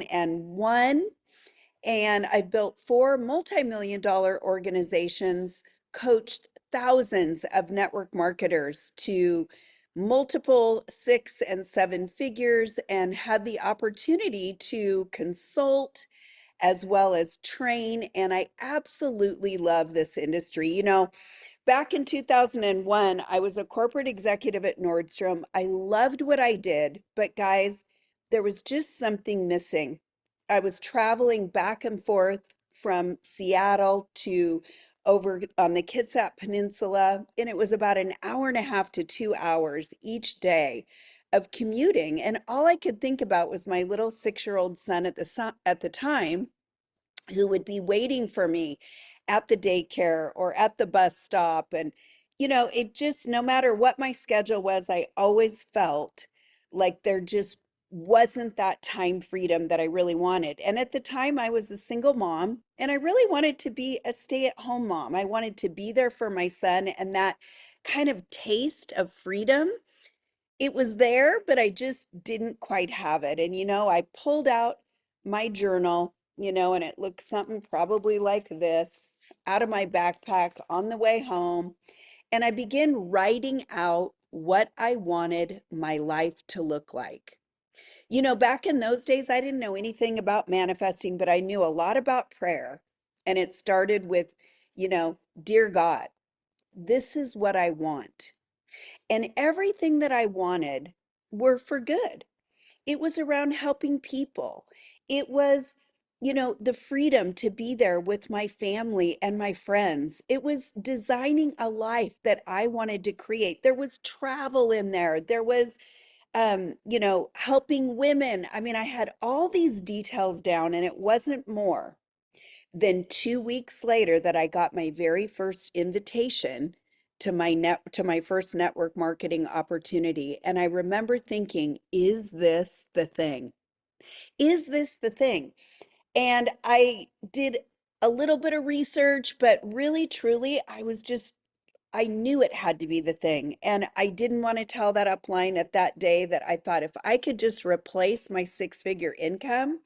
and one, and I've built four multi-million dollar organizations, coached thousands of network marketers to multiple six and seven figures, and had the opportunity to consult as well as train. And I absolutely love this industry. Back in 2001, I was a corporate executive at Nordstrom. I loved what I did, but guys, there was just something missing. I was traveling back and forth from Seattle to over on the Kitsap Peninsula, and it was about an hour and a half to 2 hours each day of commuting. And all I could think about was my little 6-year-old son at the time, who would be waiting for me at the daycare or at the bus stop. And, it just, no matter what my schedule was, I always felt like there just wasn't that time freedom that I really wanted. And at the time, I was a single mom, and I really wanted to be a stay-at-home mom. I wanted to be there for my son, and that kind of taste of freedom, it was there, but I just didn't quite have it. And, I pulled out my journal, and it looked something probably like this, out of my backpack on the way home. And I began writing out what I wanted my life to look like. Back in those days, I didn't know anything about manifesting, but I knew a lot about prayer. And it started with, Dear God, this is what I want. And everything that I wanted were for good. It was around helping people. It was, the freedom to be there with my family and my friends. It was designing a life that I wanted to create. There was travel in there. There was, helping women. I mean, I had all these details down, and it wasn't more than 2 weeks later that I got my very first invitation to my first network marketing opportunity. And I remember thinking, is this the thing? Is this the thing? And I did a little bit of research, but really, truly, I knew it had to be the thing. And I didn't want to tell that upline at that day that I thought if I could just replace my six-figure income,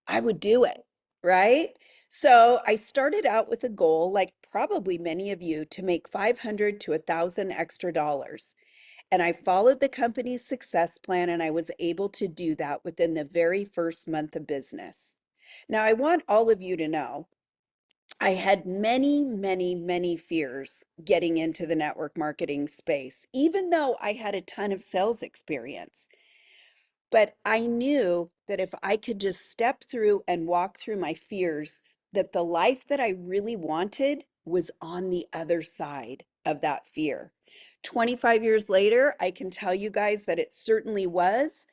I would do it, right? So I started out with a goal, like probably many of you, to make 500 to 1,000 extra dollars. And I followed the company's success plan, and I was able to do that within the very first month of business. Now, I want all of you to know I had many, many, many fears getting into the network marketing space, even though I had a ton of sales experience. But I knew that if I could just step through and walk through my fears, that the life that I really wanted was on the other side of that fear. 25 years later, I can tell you guys that it certainly was.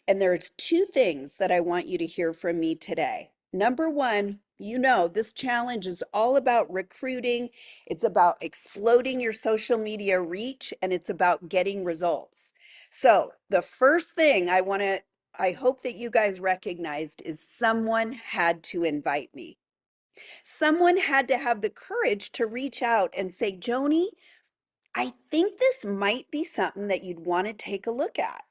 And there's two things that I want you to hear from me today. Number one, this challenge is all about recruiting. It's about exploding your social media reach, and it's about getting results. So the first thing I hope that you guys recognized is someone had to invite me. Someone had to have the courage to reach out and say, Joni, I think this might be something that you'd want to take a look at.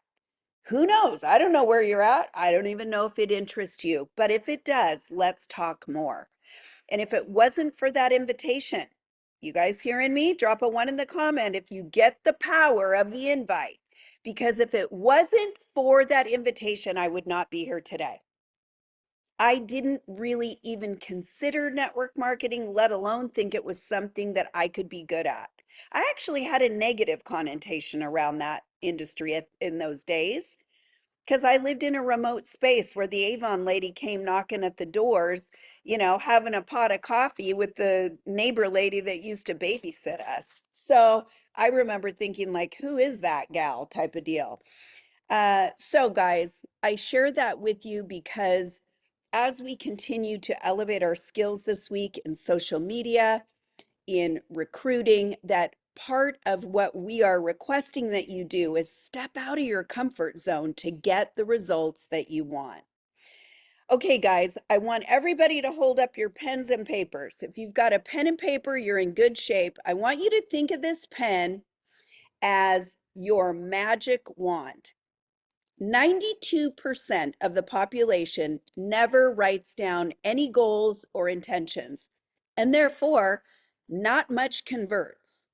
Who knows? I don't know where you're at. I don't even know if it interests you. But if it does, let's talk more. And if it wasn't for that invitation, you guys hearing me? Drop a one in the comment if you get the power of the invite. Because if it wasn't for that invitation, I would not be here today. I didn't really even consider network marketing, let alone think it was something that I could be good at. I actually had a negative connotation around that industry in those days, because I lived in a remote space where the Avon lady came knocking at the doors, having a pot of coffee with the neighbor lady that used to babysit us. So I remember thinking, like, who is that gal type of deal? So guys, I share that with you because as we continue to elevate our skills this week in social media, in recruiting, that part of what we are requesting that you do is step out of your comfort zone to get the results that you want. Okay, guys, I want everybody to hold up your pens and papers. If you've got a pen and paper, you're in good shape. I want you to think of this pen as your magic wand. 92% of the population never writes down any goals or intentions, and therefore, not much converts.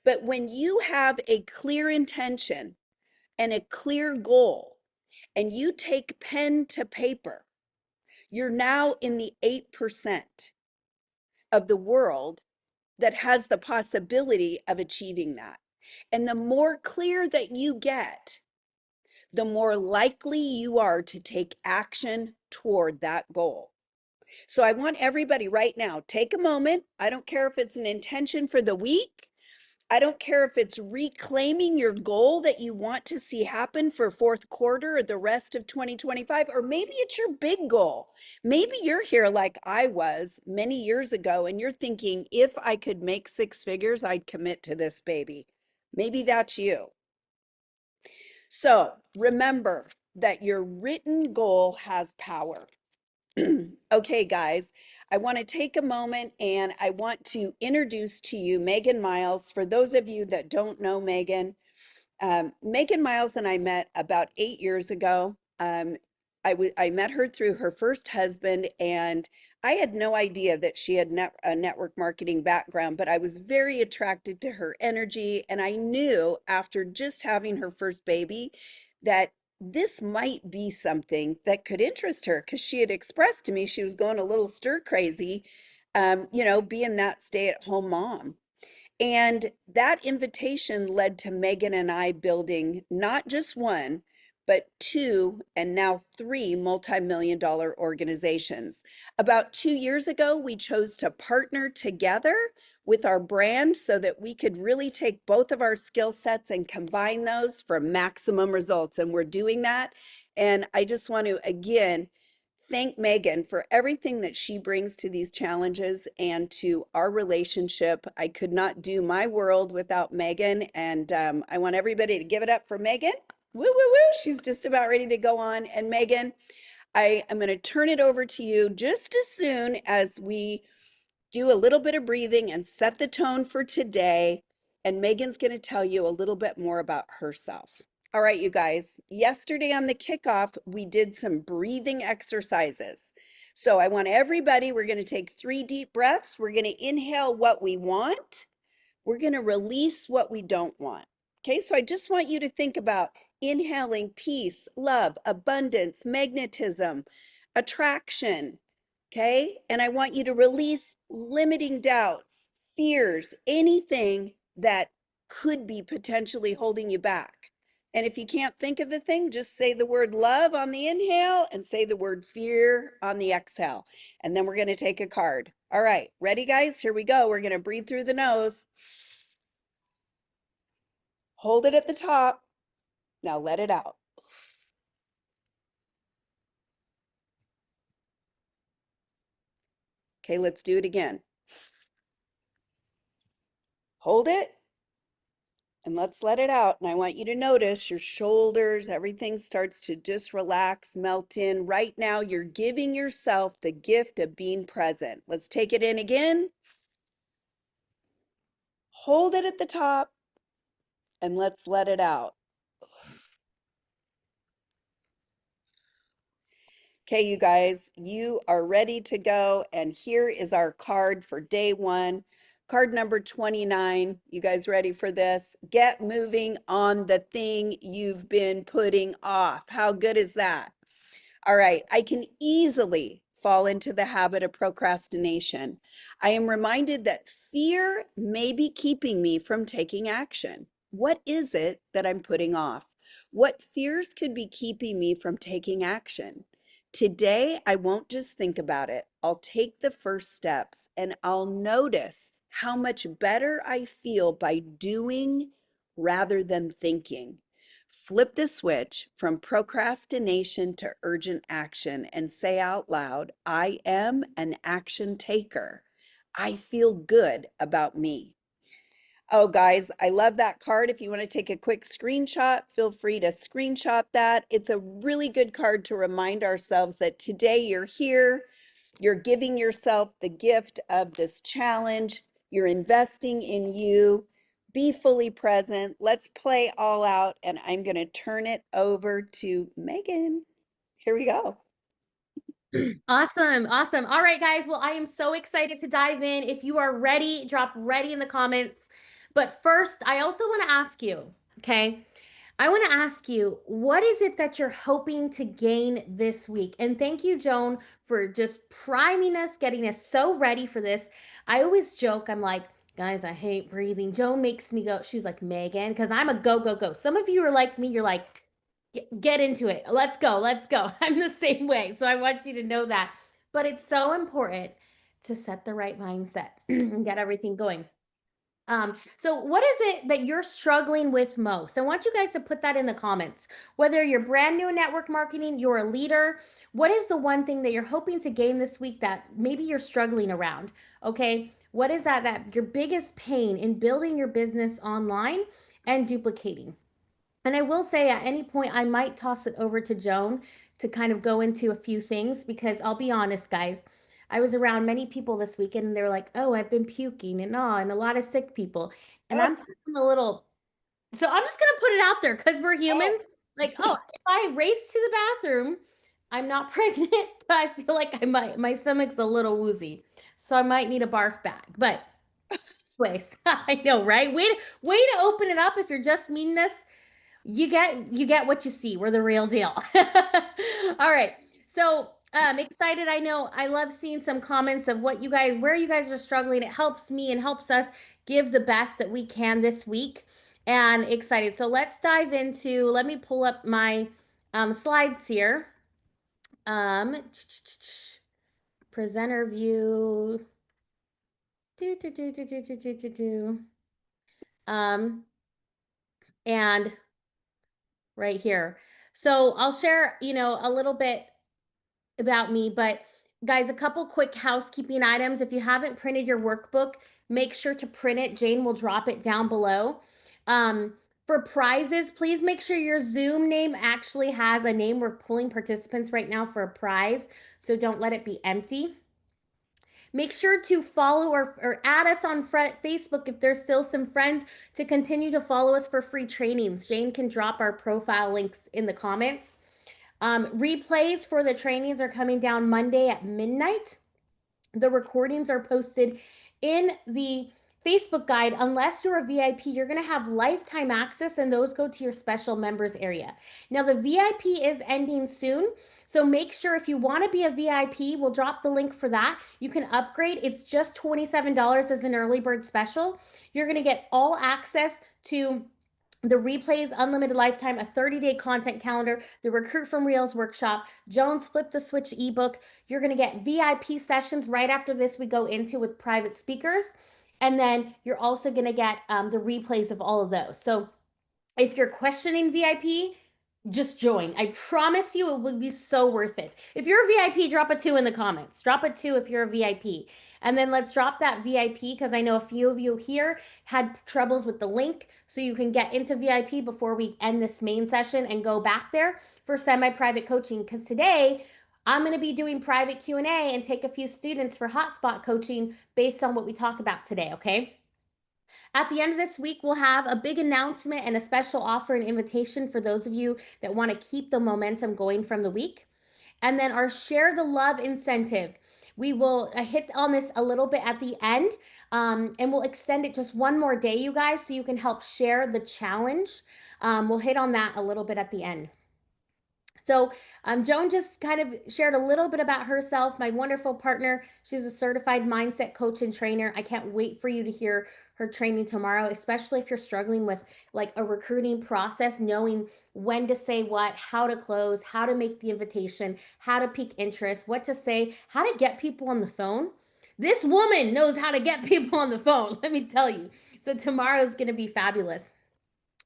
But when you have a clear intention and a clear goal, and you take pen to paper, you're now in the 8% of the world that has the possibility of achieving that. And the more clear that you get, the more likely you are to take action toward that goal. So I want everybody right now, take a moment. I don't care if it's an intention for the week. I don't care if it's reclaiming your goal that you want to see happen for fourth quarter or the rest of 2025, or maybe it's your big goal. Maybe you're here like I was many years ago and you're thinking, if I could make six figures, I'd commit to this baby. Maybe that's you. So remember that your written goal has power. Okay, guys, I want to take a moment and I want to introduce to you Megan Miles. For those of you that don't know Megan, Megan Miles and I met about 8 years ago. I met her through her first husband, and I had no idea that she had a network marketing background, but I was very attracted to her energy. And I knew after just having her first baby that this might be something that could interest her because she had expressed to me she was going a little stir crazy, being that stay-at-home mom. And that invitation led to Megan and I building not just one, but two and now three multi-million dollar organizations. About 2 years ago, we chose to partner together with our brand so that we could really take both of our skill sets and combine those for maximum results. And we're doing that. And I just want to, again, thank Megan for everything that she brings to these challenges and to our relationship. I could not do my world without Megan, and I want everybody to give it up for Megan. Woo, woo, woo. She's just about ready to go on. And Megan, I am going to turn it over to you just as soon as we do a little bit of breathing and set the tone for today. And Megan's going to tell you a little bit more about herself. All right, you guys, yesterday on the kickoff, we did some breathing exercises. So I want everybody, we're going to take 3 deep breaths. We're going to inhale what we want. We're going to release what we don't want. Okay, so I just want you to think about inhaling peace, love, abundance, magnetism, attraction. Okay, and I want you to release limiting doubts, fears, anything that could be potentially holding you back. And if you can't think of the thing, just say the word love on the inhale and say the word fear on the exhale. And then we're going to take a card. All right, ready, guys? Here we go. We're going to breathe through the nose. Hold it at the top. Now let it out. Okay, let's do it again. Hold it and let's let it out. And I want you to notice your shoulders, everything starts to just relax, melt in. Right now, you're giving yourself the gift of being present. Let's take it in again. Hold it at the top and let's let it out. Okay, you guys, you are ready to go. And here is our card for day one. Card number 29. You guys ready for this? Get moving on the thing you've been putting off. How good is that? All right, I can easily fall into the habit of procrastination. I am reminded that fear may be keeping me from taking action. What is it that I'm putting off? What fears could be keeping me from taking action? Today, I won't just think about it. I'll take the first steps and I'll notice how much better I feel by doing rather than thinking. Flip the switch from procrastination to urgent action and say out loud, I am an action taker. I feel good about me. Oh, guys, I love that card. If you want to take a quick screenshot, feel free to screenshot that. It's a really good card to remind ourselves that today you're here, you're giving yourself the gift of this challenge, you're investing in you. be fully present. Let's play all out, and I'm going to turn it over to Megan. Here we go. Awesome. Awesome. All right, guys. Well, I am so excited to dive in. If you are ready, drop ready in the comments. But first, I also want to ask you, okay? I want to ask you, what is it that you're hoping to gain this week? And thank you, Joan, for just priming us, getting us so ready for this. I always joke, I'm like, guys, I hate breathing. Joan makes me go, she's like, Megan, because I'm a go, go, go. Some of you are like me, you're like, get into it. Let's go. Let's go. I'm the same way. So I want you to know that. But it's so important to set the right mindset and get everything going. So what is it that you're struggling with most? I want you guys to put that in the comments. Whether you're brand new in network marketing, you're a leader, what is the one thing that you're hoping to gain this week that maybe you're struggling around? Okay. What is that your biggest pain in building your business online and duplicating? And I will say at any point, I might toss it over to Joan to kind of go into a few things because I'll be honest, guys. I was around many people this weekend and they're like, oh, I've been puking and a lot of sick people. And Oh, I'm feeling a little, so I'm just going to put it out there because we're oh, humans. Like, oh, if I race to the bathroom, I'm not pregnant, but I feel like my stomach's a little woozy. So I might need a barf bag. But anyways, I know, right? Way to open it up if you're just meeting this, you get what you see. We're the real deal. All right. So excited. I know I love seeing some comments of what you guys where you guys are struggling. It helps me and helps us give the best that we can this week. And excited. So let's dive into let me pull up my slides here. Um presenter view. Do do do do do do do do do. Um and right here. So I'll share, a little bit about me, but guys, a couple quick housekeeping items. If you haven't printed your workbook, make sure to print it. Jane will drop it down below. Um, for prizes, please make sure your Zoom name actually has a name. We're pulling participants right now for a prize, so don't let it be empty. Make sure to follow or add us on Facebook if there's still some friends to continue to follow us for free trainings. Jane can drop our profile links in the comments. Replays for the trainings are coming down Monday at midnight. The recordings are posted in the Facebook guide. Unless you're a VIP, you're going to have lifetime access, and those go to your special members area. Now, the VIP is ending soon. So make sure if you want to be a VIP, we'll drop the link for that. You can upgrade. It's just $27 as an early bird special. You're going to get all access to the replays, unlimited lifetime, a 30-day content calendar, the Recruit from Reels workshop, Jones Flip the Switch ebook. You're going to get VIP sessions right after this we go into with private speakers. And then you're also going to get the replays of all of those. So if you're questioning VIP, just join. I promise you it would be so worth it. If you're a VIP, drop a 2 in the comments. Drop a 2 if you're a VIP. And then let's drop that VIP because I know a few of you here had troubles with the link. So you can get into VIP before we end this main session and go back there for semi-private coaching. Because today I'm going to be doing private Q&A and take a few students for hotspot coaching based on what we talk about today, okay? At the end of this week, we'll have a big announcement and a special offer and invitation for those of you that want to keep the momentum going from the week. And then our Share the Love incentive. We will hit on this a little bit at the end, and we'll extend it just one more day, you guys, so you can help share the challenge. We'll hit on that a little bit at the end. So, Joan just kind of shared a little bit about herself, my wonderful partner. She's a certified mindset coach and trainer. I can't wait for you to hear her training tomorrow, especially if you're struggling with like a recruiting process, knowing when to say what, how to close, how to make the invitation, how to pique interest, what to say, how to get people on the phone. This woman knows how to get people on the phone, let me tell you. So, tomorrow is going to be fabulous.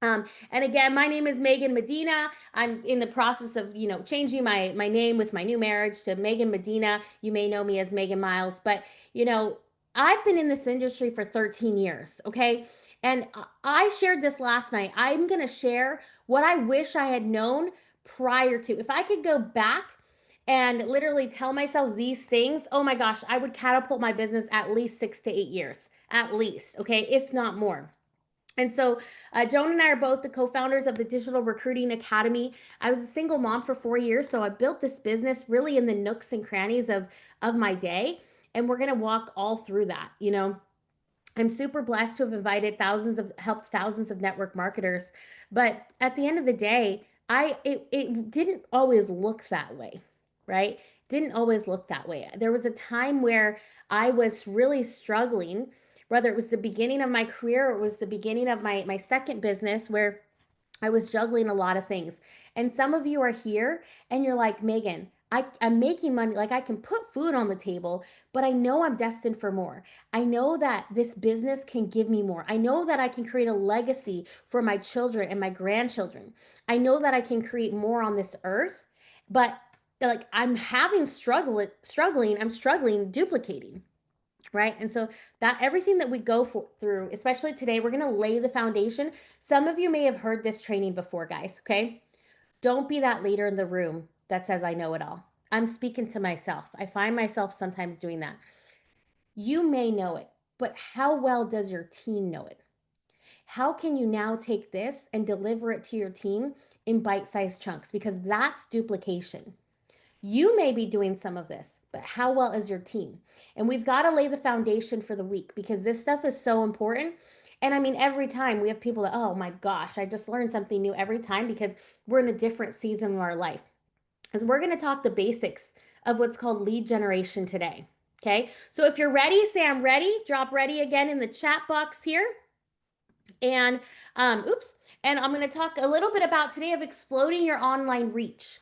And again, my name is Megan Medina. I'm in the process of, changing my name with my new marriage to Megan Medina. You may know me as Megan Miles, but I've been in this industry for 13 years, okay? And I shared this last night. I'm going to share what I wish I had known prior to. If I could go back and literally tell myself these things, oh my gosh, I would catapult my business at least 6 to 8 years, at least, okay, if not more. And so, Joan and I are both the co founders of the Digital Recruiting Academy. I was a single mom for 4 years, so I built this business really in the nooks and crannies of my day. And we're going to walk all through that. I'm super blessed to have helped thousands of network marketers. But at the end of the day, it didn't always look that way, right? Didn't always look that way. There was a time where I was really struggling, whether it was the beginning of my career or it was the beginning of my second business, where I was juggling a lot of things. And some of you are here and you're like, Megan, I'm making money. Like I can put food on the table, but I know I'm destined for more. I know that this business can give me more. I know that I can create a legacy for my children and my grandchildren. I know that I can create more on this earth, but like I'm struggling duplicating, right? And so that everything that we through, especially today, we're going to lay the foundation. Some of you may have heard this training before, guys. Okay, don't be that leader in the room that says I know it all. I'm speaking to myself. I find myself sometimes doing that. You may know it, but how well does your team know it? How can you now take this and deliver it to your team in bite-sized chunks? Because that's duplication. You may be doing some of this, but how well is your team? And we've got to lay the foundation for the week because this stuff is so important. And I mean, every time we have people that, oh my gosh, I just learned something new every time because we're in a different season of our life. Because we're going to talk the basics of what's called lead generation today. Okay. So if you're ready, say I'm ready. Drop ready again in the chat box here. And oops. And I'm going to talk a little bit about today of exploding your online reach.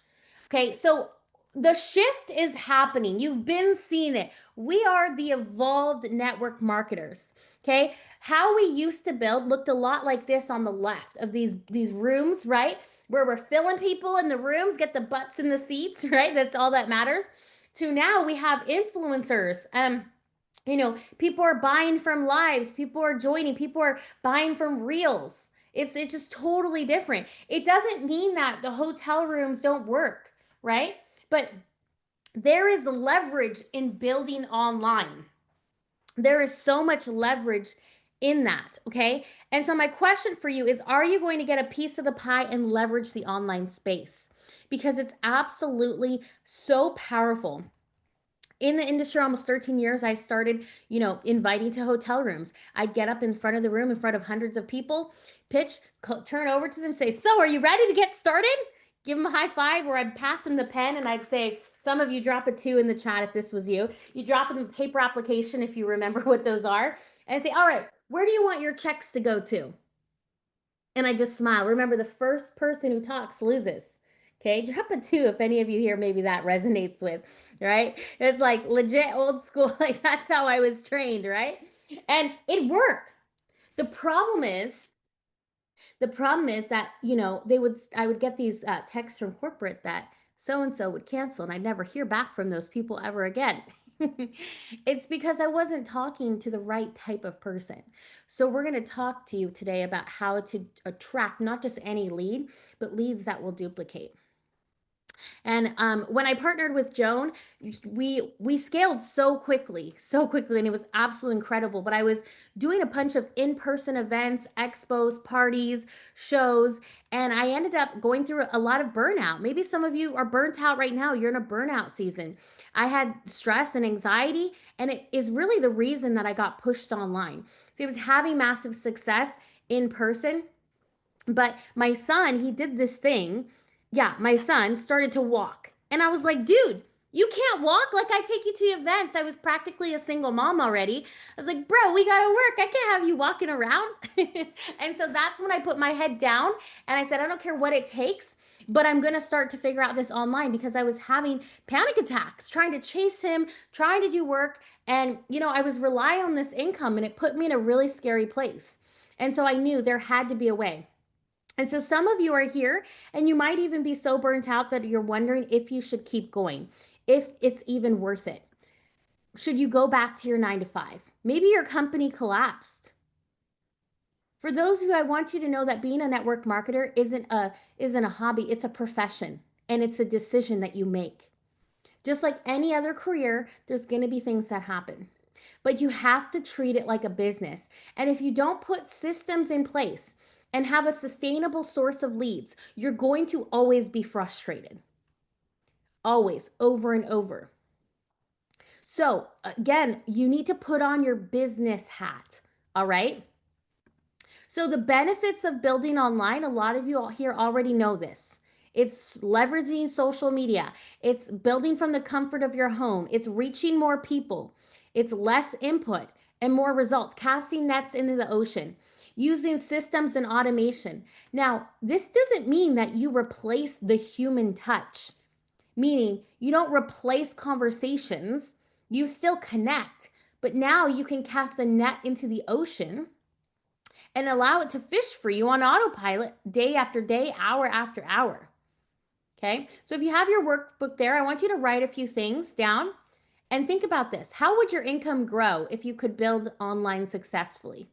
Okay, so the shift is happening. You've been seeing it. We are the evolved network marketers. Okay, how we used to build looked a lot like this on the left of these rooms, right? Where we're filling people in the rooms, get the butts in the seats, right? That's all that matters. To now we have influencers. People are buying from lives, people are joining, people are buying from reels. It's just totally different. It doesn't mean that the hotel rooms don't work, right? But there is leverage in building online. There is so much leverage in that, okay? And so my question for you is, are you going to get a piece of the pie and leverage the online space? Because it's absolutely so powerful. In the industry almost 13 years, I started, inviting to hotel rooms. I'd get up in front of the room in front of hundreds of people, pitch, turn over to them, say, so are you ready to get started? Give them a high five, or I'd pass them the pen and I'd say, some of you drop a 2 in the chat if this was you. You drop in the paper application if you remember what those are, and say, all right, where do you want your checks to go to? And I just smile. Remember, the first person who talks loses. Okay, drop a 2 if any of you here maybe that resonates with, right? It's like legit old school, like that's how I was trained, right? And it worked. The problem is, the problem is that, I would get these texts from corporate that so and so would cancel, and I'd never hear back from those people ever again. It's because I wasn't talking to the right type of person. So, we're going to talk to you today about how to attract not just any lead, but leads that will duplicate. And when I partnered with Joan, we scaled so quickly, and it was absolutely incredible. But I was doing a bunch of in-person events, expos, parties, shows, and I ended up going through a lot of burnout. Maybe some of you are burnt out right now. You're in a burnout season. I had stress and anxiety, and it is really the reason that I got pushed online. So I was having massive success in person, but my son, he did this thing. Yeah, my son started to walk. And I was like, dude, you can't walk. Like, I take you to events. I was practically a single mom already. I was like, bro, we got to work. I can't have you walking around. And so that's when I put my head down and I said, I don't care what it takes, but I'm going to start to figure out this online because I was having panic attacks, trying to chase him, trying to do work. And, I was relying on this income and it put me in a really scary place. And so I knew there had to be a way. And so some of you are here and you might even be so burnt out that you're wondering if you should keep going, if it's even worth it. Should you go back to your 9 to 5? Maybe your company collapsed. For those of you, I want you to know that being a network marketer isn't a hobby, it's a profession, and it's a decision that you make. Just like any other career, there's going to be things that happen. but you have to treat it like a business. And if you don't put systems in place and have a sustainable source of leads, you're going to always be frustrated. Always, over and over. So, again, you need to put on your business hat. All right. So, the benefits of building online, a lot of you here already know this. It's leveraging social media, it's building from the comfort of your home, it's reaching more people, it's less input and more results, casting nets into the ocean, using systems and automation. Now, this doesn't mean that you replace the human touch, meaning you don't replace conversations, you still connect, but now you can cast a net into the ocean and allow it to fish for you on autopilot day after day, hour after hour. Okay. So if you have your workbook there, I want you to write a few things down and think about this. How would your income grow if you could build online successfully?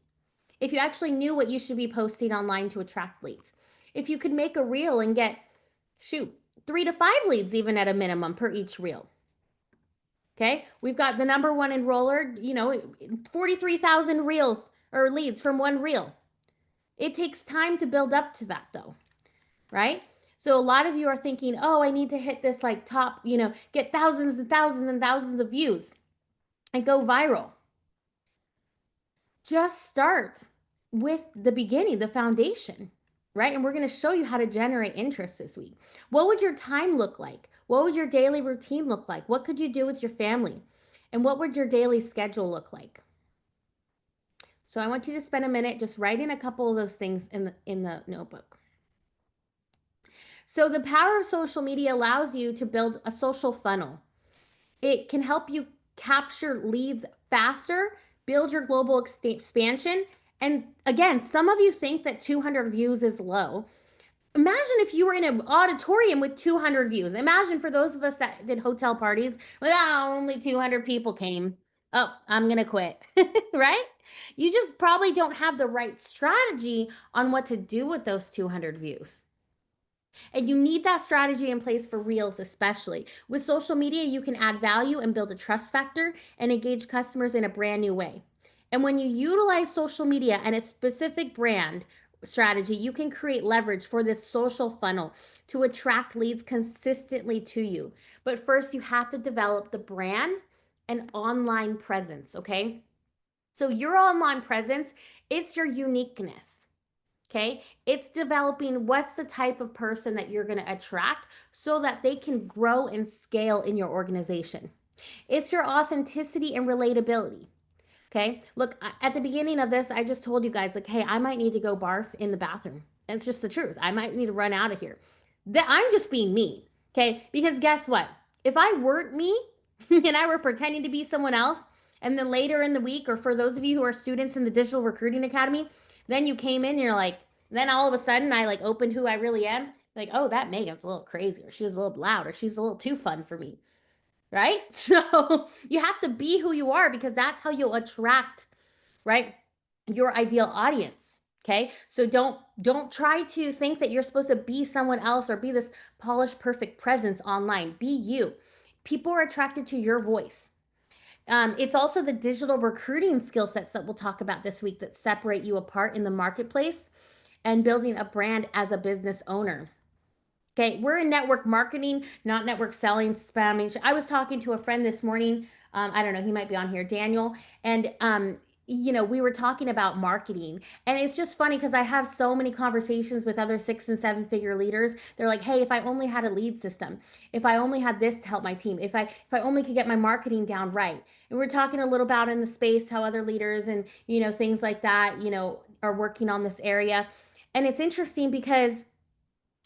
If you actually knew what you should be posting online to attract leads? If you could make a reel and get, shoot, 3 to 5 leads even at a minimum per each reel. Okay. We've got the number one enroller, 43,000 reels or leads from one reel. It takes time to build up to that though, right? So a lot of you are thinking, oh, I need to hit this like top, get thousands and thousands and thousands of views and go viral. Just start with the beginning, the foundation, right? And we're going to show you how to generate interest this week. What would your time look like? What would your daily routine look like? What could you do with your family? And what would your daily schedule look like? So I want you to spend a minute just writing a couple of those things in the notebook. So the power of social media allows you to build a social funnel. It can help you capture leads faster, build your global expansion. And again, some of you think that 200 views is low. Imagine if you were in an auditorium with 200 views. Imagine for those of us that did hotel parties, well, only 200 people came. Oh, I'm going to quit, right? You just probably don't have the right strategy on what to do with those 200 views. And you need that strategy in place for reels, especially. With social media, you can add value and build a trust factor and engage customers in a brand new way. And when you utilize social media and a specific brand strategy, you can create leverage for this social funnel to attract leads consistently to you. But first, you have to develop the brand and online presence, okay? So, your online presence, it's your uniqueness. Okay. It's developing what's the type of person that you're going to attract so that they can grow and scale in your organization. It's your authenticity and relatability. Okay. Look, at the beginning of this, I just told you guys, like, hey, I might need to go barf in the bathroom. It's just the truth. I might need to run out of here. I'm just being me. Okay. Because guess what? If I weren't me and I were pretending to be someone else, and then later in the week, or for those of you who are students in the Digital Recruiting Academy, then you came in and you're like, then all of a sudden I like opened who I really am. Like, oh, that Megan's a little crazy, or she's a little loud, or she's a little too fun for me, right? So you have to be who you are because that's how you'll attract, right, your ideal audience. Okay. So don't try to think that you're supposed to be someone else or be this polished, perfect presence online. Be you. People are attracted to your voice. It's also the digital recruiting skill sets that we'll talk about this week that separate you apart in the marketplace and building a brand as a business owner. Okay, we're in network marketing, not network selling, spamming. I was talking to a friend this morning. I don't know, he might be on here, Daniel, and we were talking about marketing, and it's just funny because I have so many conversations with other 6 and 7 figure leaders. They're like, "Hey, if I only had a lead system, if I only had this to help my team, if I only could get my marketing down right." And we're talking a little about in the space how other leaders and things like that, are working on this area, and it's interesting because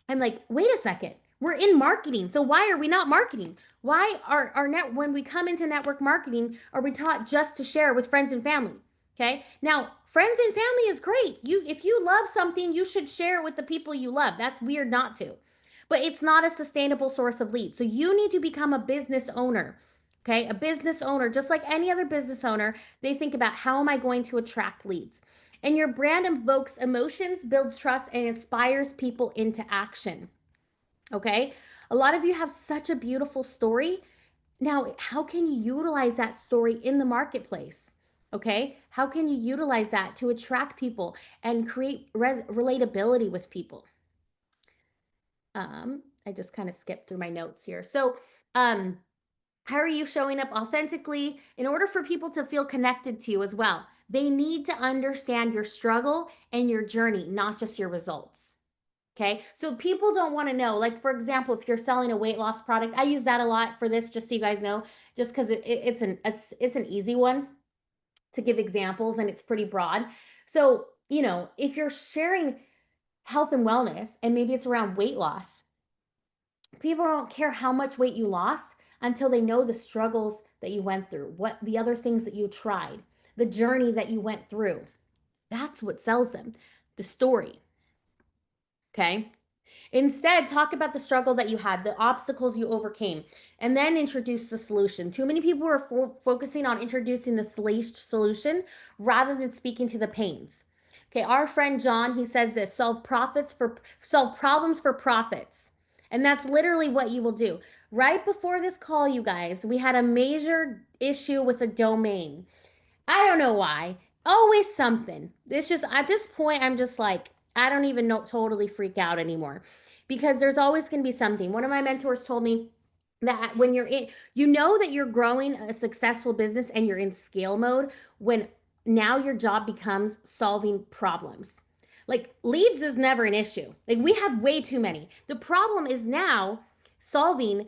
I'm like, wait a second. We're in marketing. So why are we not marketing? Why are our net when we come into network marketing, are we taught just to share with friends and family? Okay. Now, friends and family is great. If you love something, you should share it with the people you love. That's weird not to. But it's not a sustainable source of leads. So you need to become a business owner. Okay? A business owner, just like any other business owner, they think about how am I going to attract leads? And your brand invokes emotions, builds trust, and inspires people into action. Okay. A lot of you have such a beautiful story, Now, how can you utilize that story in the marketplace? Okay. How can you utilize that to attract people and create relatability with people? I just kind of skipped through my notes here. So, um, how are you showing up authentically in order for people to feel connected to you as well? They need to understand your struggle and your journey, not just your results. Okay. So people don't want to know, like, for example, if you're selling a weight loss product, I use that a lot for this, just so you guys know, just because it's an easy one to give examples and it's pretty broad. So, if you're sharing health and wellness and maybe it's around weight loss, people don't care how much weight you lost until they know the struggles that you went through, what the other things that you tried, the journey that you went through. That's what sells them, the story. Okay. Instead, talk about the struggle that you had, the obstacles you overcame, and then introduce the solution. Too many people are focusing on introducing the solution rather than speaking to the pains. Okay, our friend John, he says this: solve problems for profits. And that's literally what you will do. Right before this call, you guys, we had a major issue with a domain. I don't know why. Always something. It's just at this point, I'm just like, I don't even know, totally freak out anymore because there's always going to be something. One of my mentors told me that when you're in, that you're growing a successful business and you're in scale mode when now your job becomes solving problems. Like leads is never an issue. Like we have way too many. The problem is now solving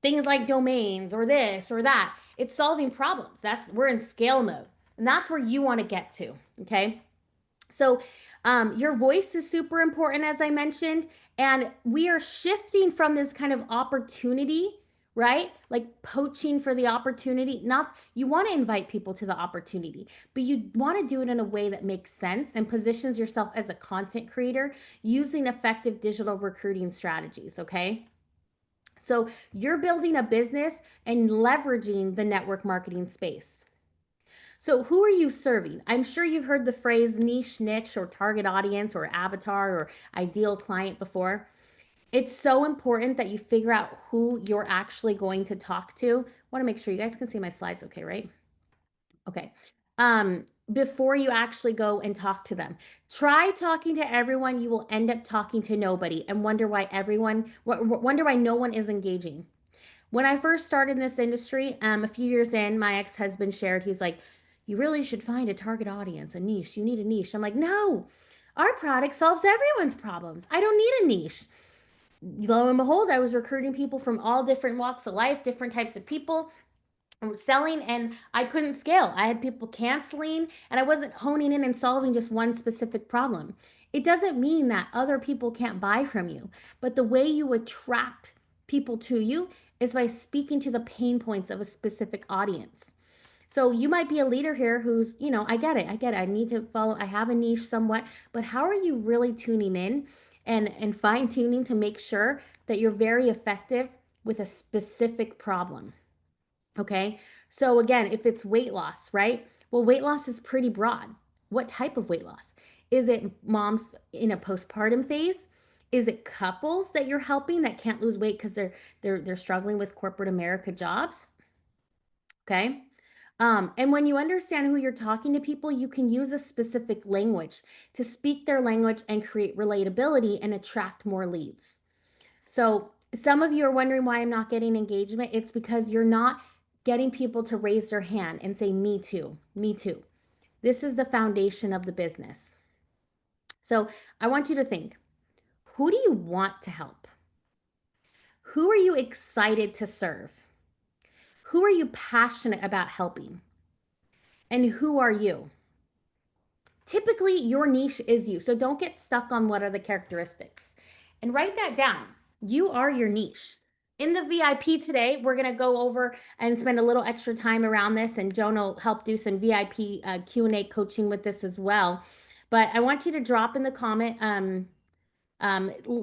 things like domains or this or that. It's solving problems. We're in scale mode. And that's where you want to get to. Okay. So, your voice is super important, as I mentioned. And we are shifting from this kind of opportunity, right? Like poaching for the opportunity. Not, you want to invite people to the opportunity, but you want to do it in a way that makes sense and positions yourself as a content creator using effective digital recruiting strategies. Okay. So, you're building a business and leveraging the network marketing space. So, who are you serving? I'm sure you've heard the phrase niche, or target audience, or avatar, or ideal client before. It's so important that you figure out who you're actually going to talk to. I want to make sure you guys can see my slides okay, right? Okay. Before you actually go and talk to them, try talking to everyone. You will end up talking to nobody and wonder why no one is engaging. When I first started in this industry, a few years in, my ex-husband shared, he's like, you really should find a target audience, a niche. You need a niche. I'm like, no, our product solves everyone's problems. I don't need a niche. Lo and behold, I was recruiting people from all different walks of life, different types of people selling, and I couldn't scale. I had people canceling, and I wasn't honing in and solving just one specific problem. It doesn't mean that other people can't buy from you, but the way you attract people to you is by speaking to the pain points of a specific audience. So you might be a leader here who's, I get it. I get it. I need to follow, I have a niche somewhat, but how are you really tuning in and fine tuning to make sure that you're very effective with a specific problem? Okay. So again, if it's weight loss, right? Well, weight loss is pretty broad. What type of weight loss? Is it moms in a postpartum phase? Is it couples that you're helping that can't lose weight because they're struggling with corporate America jobs? Okay. And when you understand who you're talking to people, you can use a specific language to speak their language and create relatability and attract more leads. So some of you are wondering why I'm not getting engagement. It's because you're not getting people to raise their hand and say, me too, me too. This is the foundation of the business. So I want you to think, who do you want to help? Who are you excited to serve? Who are you passionate about helping? And who are you? Typically, your niche is you. So don't get stuck on what are the characteristics and write that down. You are your niche. In the VIP today, we're going to go over and spend a little extra time around this, and Joan will help do some VIP Q&A coaching with this as well. But I want you to drop in the comment.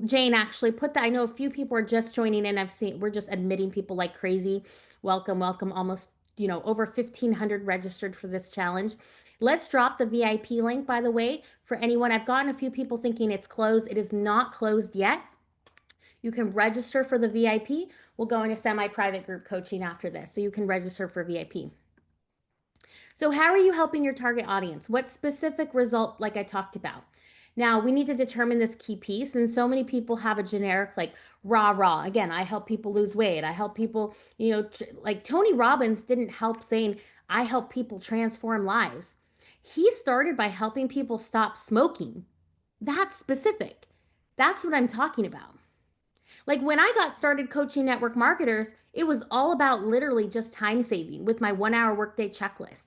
Jane actually put that. I know a few people are just joining in. We're just admitting people like crazy. Welcome, welcome. Almost, over 1,500 registered for this challenge. Let's drop the VIP link, by the way, for anyone. I've gotten a few people thinking it's closed. It is not closed yet. You can register for the VIP. We'll go into semi-private group coaching after this, so you can register for VIP. So how are you helping your target audience? What specific result, like I talked about? Now, we need to determine this key piece, and so many people have a generic like rah rah. Again, I help people lose weight. I help people, like Tony Robbins didn't help saying I help people transform lives. He started by helping people stop smoking. That's specific. That's what I'm talking about. Like when I got started coaching network marketers, it was all about literally just time saving with my 1 hour workday checklist.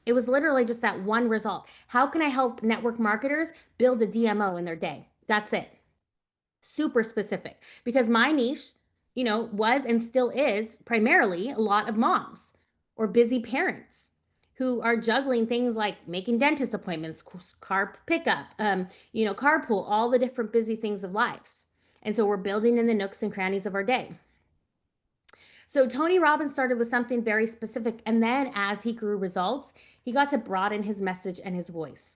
It was literally just that one result. How can I help network marketers build a DMO in their day? That's it. Super specific. Because my niche, was and still is primarily a lot of moms or busy parents who are juggling things like making dentist appointments, car pickup, carpool, all the different busy things of lives. And so we're building in the nooks and crannies of our day. So Tony Robbins started with something very specific. And then as he grew results, he got to broaden his message and his voice.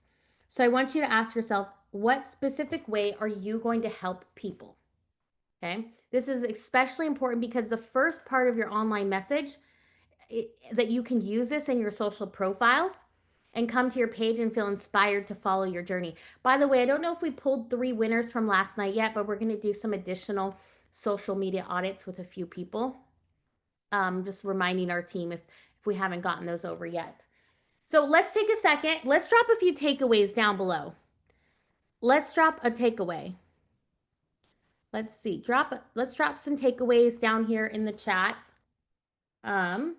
So I want you to ask yourself, what specific way are you going to help people? Okay. This is especially important because the first part of your online message that you can use this in your social profiles and come to your page and feel inspired to follow your journey. By the way, I don't know if we pulled 3 winners from last night yet, but we're going to do some additional social media audits with a few people. Just reminding our team if we haven't gotten those over yet. So let's take a second. Let's drop a few takeaways down below. Let's drop a takeaway. Let's see. Let's drop some takeaways down here in the chat. Um,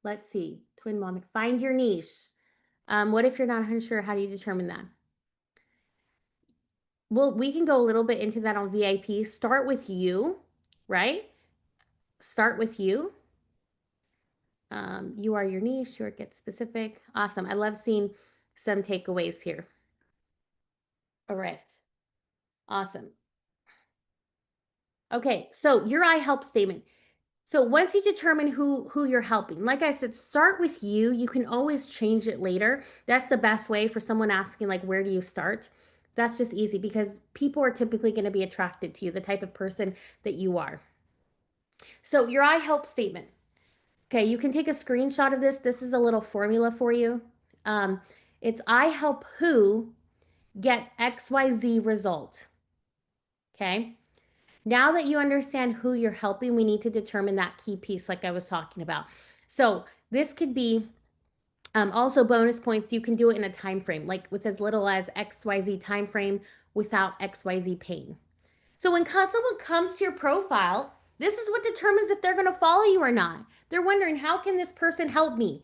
let's see. Twin mom, find your niche. What if you're not sure? How do you determine that? Well, we can go a little bit into that on VIP. Start with you, right? Start with you. You are your niche. You are get specific. Awesome. I love seeing some takeaways here. All right. Awesome. Okay, so your I help statement. So once you determine who you're helping, like I said, start with you. You can always change it later. That's the best way for someone asking like where do you start? That's just easy because people are typically going to be attracted to you, the type of person that you are. So your I help statement. Okay, you can take a screenshot of this. This is a little formula for you. Um, it's I help who get XYZ result. Okay. Now that you understand who you're helping, we need to determine that key piece like I was talking about. So this could be also bonus points. You can do it in a time frame, like with as little as XYZ time frame without XYZ pain. So when someone comes to your profile, this is what determines if they're going to follow you or not. They're wondering, how can this person help me?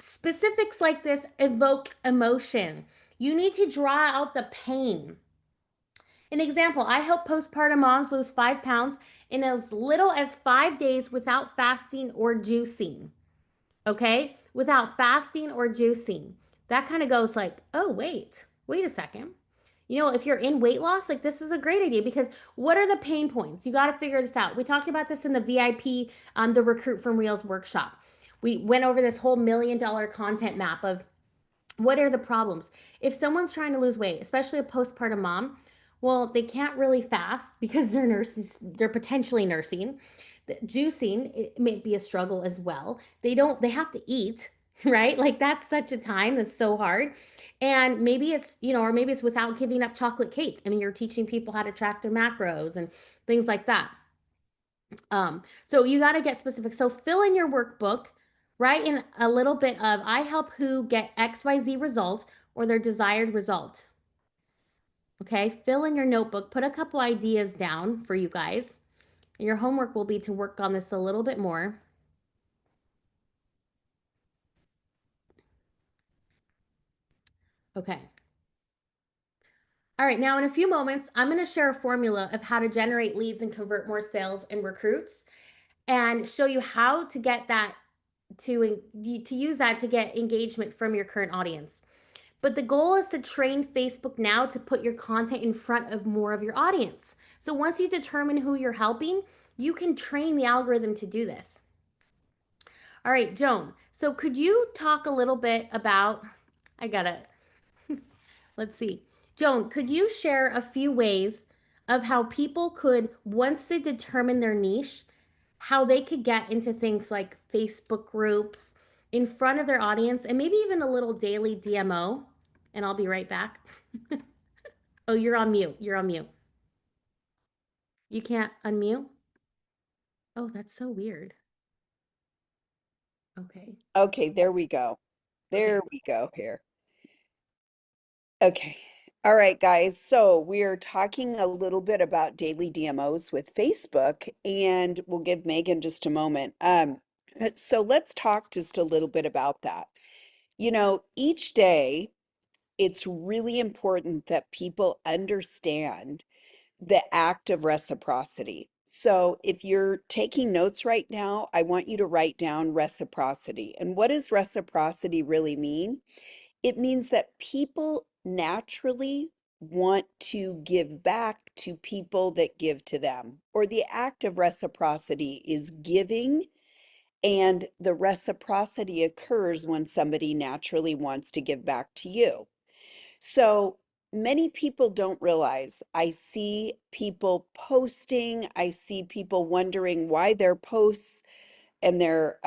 Specifics like this evoke emotion. You need to draw out the pain. An example, I help postpartum moms lose 5 pounds in as little as 5 days without fasting or juicing. Okay? Without fasting or juicing. That kind of goes like, oh, wait a second. If you're in weight loss, like this is a great idea because what are the pain points? You got to figure this out. We talked about this in the VIP, the Recruit from Reels workshop. We went over this whole $1,000,000 content map of what are the problems. If someone's trying to lose weight, especially a postpartum mom, well, they can't really fast because they're nurses, they're potentially nursing. The juicing, it may be a struggle as well. They have to eat, right? Like that's such a time that's so hard. And maybe it's, or maybe it's without giving up chocolate cake. I mean, you're teaching people how to track their macros and things like that. So you got to get specific. So fill in your workbook, write in a little bit of I help who get XYZ result or their desired result. Okay, fill in your notebook, put a couple ideas down for you guys. Your homework will be to work on this a little bit more. Okay. All right, now in a few moments, I'm going to share a formula of how to generate leads and convert more sales and recruits and show you how to get that to use that to get engagement from your current audience. But the goal is to train Facebook now to put your content in front of more of your audience. So once you determine who you're helping, you can train the algorithm to do this. All right, Joan. So could you talk a little bit about, I got it. Let's see. Joan, could you share a few ways of how people could, once they determine their niche, how they could get into things like Facebook groups in front of their audience and maybe even a little daily DMO. And I'll be right back. Oh, you're on mute. You're on mute. You can't unmute? Oh, that's so weird. Okay. Okay, there we go. Okay. There we go here. Okay. All right, guys. So we're talking a little bit about daily DMOs with Facebook, and we'll give Megan just a moment. So let's talk just a little bit about that. Each day, it's really important that people understand the act of reciprocity. So if you're taking notes right now, I want you to write down reciprocity. And what does reciprocity really mean? It means that people naturally want to give back to people that give to them, or the act of reciprocity is giving, and the reciprocity occurs when somebody naturally wants to give back to you. So many people don't realize. I see people posting, I see people wondering why their posts and their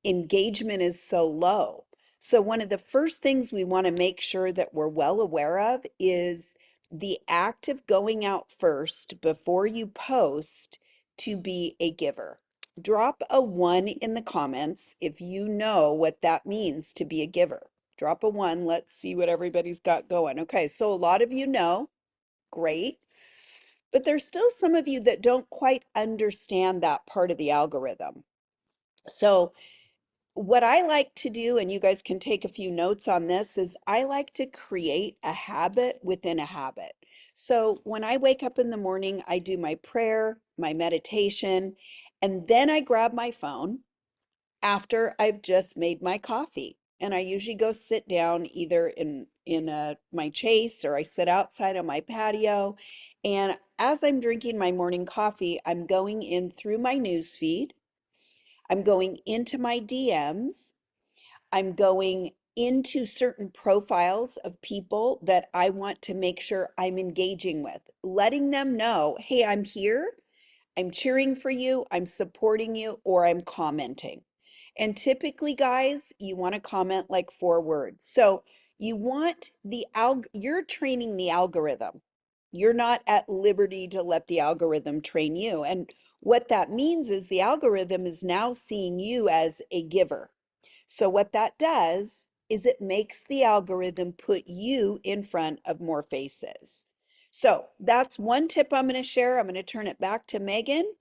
engagement is so low. So, one of the first things we want to make sure that we're well aware of is the act of going out first before you post to be a giver. Drop a one in the comments if you know what that means to be a giver. Drop a one. Let's see what everybody's got going. Okay, so a lot of you know, great. But there's still some of you that don't quite understand that part of the algorithm. So, what I like to do, and you guys can take a few notes on this, is I like to create a habit within a habit. So, when I wake up in the morning, I do my prayer, my meditation, and then I grab my phone after I've just made my coffee. And I usually go sit down either in my chaise, or I sit outside on my patio. And as I'm drinking my morning coffee, I'm going in through my news feed. I'm going into my DMs. I'm going into certain profiles of people that I want to make sure I'm engaging with, letting them know, hey, I'm here, I'm cheering for you, I'm supporting you, or I'm commenting. And typically, guys, you want to comment like 4 words. So you want you're training the algorithm. You're not at liberty to let the algorithm train you. And what that means is the algorithm is now seeing you as a giver. So what that does is it makes the algorithm put you in front of more faces. So that's one tip I'm going to share. I'm going to turn it back to Megan.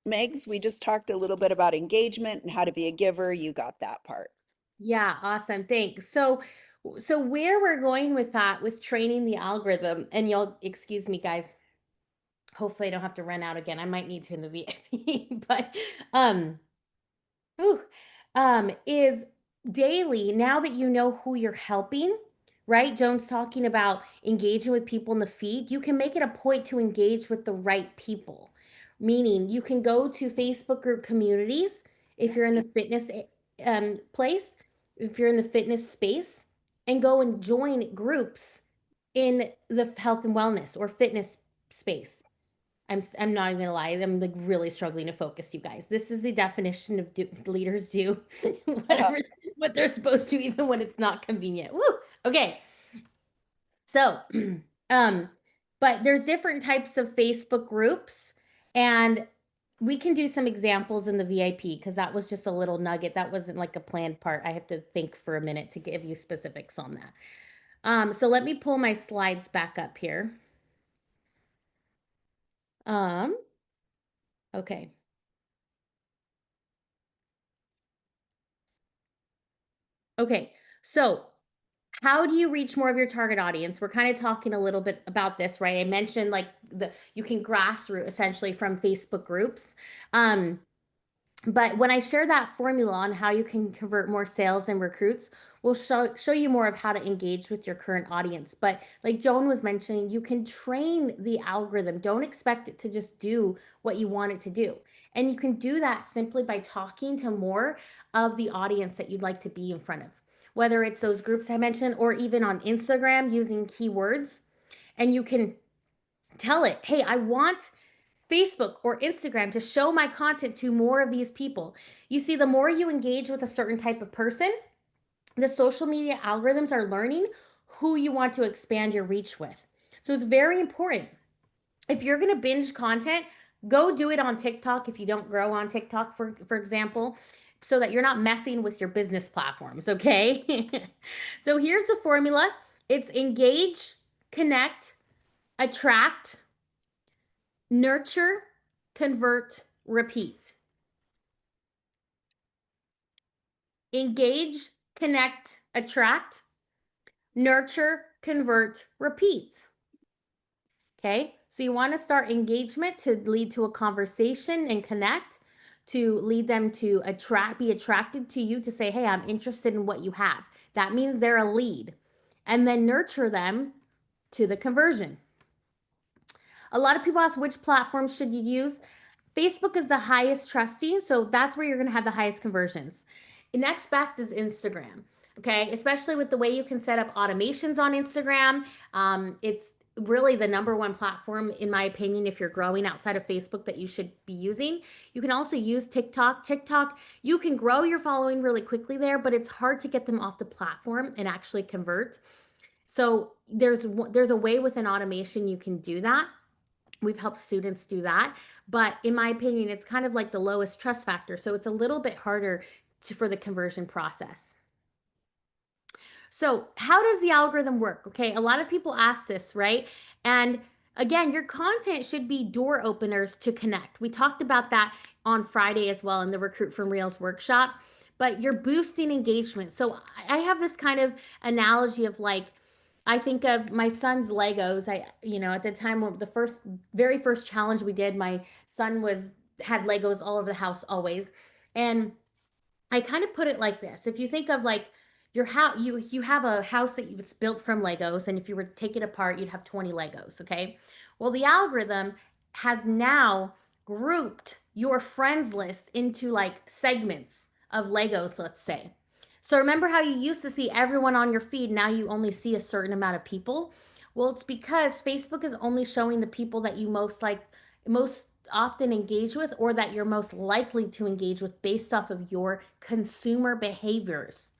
Megs, we just talked a little bit about engagement and how to be a giver. You got that part. Yeah, awesome. Thanks. So where we're going with that, with training the algorithm, and you'll excuse me, guys. Hopefully, I don't have to run out again. I might need to in the VIP, but um, Ooh, is daily, now that you know who you're helping, right? Joan's talking about engaging with people in the feed. You can make it a point to engage with the right people, meaning you can go to Facebook group communities if you're in the fitness place, if you're in the fitness space, and go and join groups in the health and wellness or fitness space. I'm not even gonna lie. I'm like really struggling to focus, you guys. This is the definition of leaders do whatever what they're supposed to, even when it's not convenient. Woo. Okay. So, um, but there's different types of Facebook groups, and we can do some examples in the VIP because that was just a little nugget. That wasn't like a planned part. I have to think for a minute to give you specifics on that. So let me pull my slides back up here. Um, okay. Okay. So how do you reach more of your target audience? We're kind of talking a little bit about this, right? I mentioned like you can grassroots essentially from Facebook groups. Um, but when I share that formula on how you can convert more sales and recruits, we'll show you more of how to engage with your current audience. But like Joan was mentioning, you can train the algorithm. Don't expect it to just do what you want it to do. And you can do that simply by talking to more of the audience that you'd like to be in front of, whether it's those groups I mentioned or even on Instagram using keywords. And you can Tell it, hey, I want Facebook or Instagram to show my content to more of these people. You see, the more you engage with a certain type of person, the social media algorithms are learning who you want to expand your reach with. So it's very important. If you're going to binge content, go do it on TikTok if you don't grow on TikTok, for example, so that you're not messing with your business platforms, okay? So here's the formula. It's engage, connect, attract, nurture, convert, repeat. Engage, connect, attract, nurture, convert, repeat. Okay, so you want to start engagement to lead to a conversation and connect, to lead them to be attracted to you, to say, hey, I'm interested in what you have. That means they're a lead. And then nurture them to the conversion. A lot of people ask, which platform should you use? Facebook is the highest trusting, so that's where you're going to have the highest conversions. Next best is Instagram. Okay, especially with the way you can set up automations on Instagram. It's really the number one platform, in my opinion, if you're growing outside of Facebook, that you should be using. You can also use TikTok. TikTok, you can grow your following really quickly there, but it's hard to get them off the platform and actually convert. So there's a way with an automation you can do that. We've helped students do that. But in my opinion, it's kind of like the lowest trust factor. So it's a little bit harder for the conversion process. So, how does the algorithm work? Okay, a lot of people ask this, right? And again, your content should be door openers to connect. We talked about that on Friday as well in the Recruit from Reels workshop, but you're boosting engagement. So, I have this kind of analogy of like, I think of my son's Legos. At the time of the very first challenge we did, my son had Legos all over the house always. And I kind of put it like this. If you think of like your house, you have a house that was built from Legos, and if you were to take it apart, you'd have 20 Legos, okay? Well, the algorithm has now grouped your friends list into like segments of Legos, let's say. So remember how you used to see everyone on your feed, now you only see a certain amount of people? Well, it's because Facebook is only showing the people that you most often engage with, or that you're most likely to engage with based off of your consumer behaviors.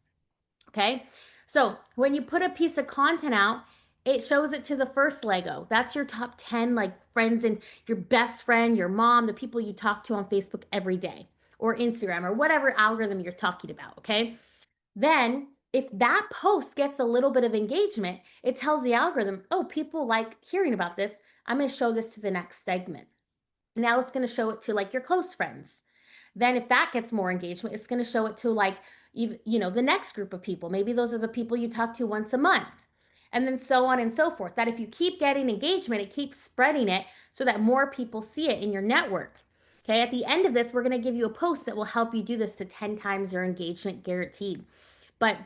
Okay. So when you put a piece of content out, it shows it to the first Lego. That's your top 10 like friends, and your best friend, your mom, the people you talk to on Facebook every day, or Instagram, or whatever algorithm you're talking about. Okay. Then if that post gets a little bit of engagement, it tells the algorithm, oh, people like hearing about this. I'm going to show this to the next segment. Now it's going to show it to like your close friends. Then if that gets more engagement, it's going to show it to like the next group of people. Maybe those are the people you talk to once a month. And then so on and so forth. That if you keep getting engagement, it keeps spreading it so that more people see it in your network. Okay, at the end of this, we're going to give you a post that will help you do this to 10 times your engagement guaranteed. But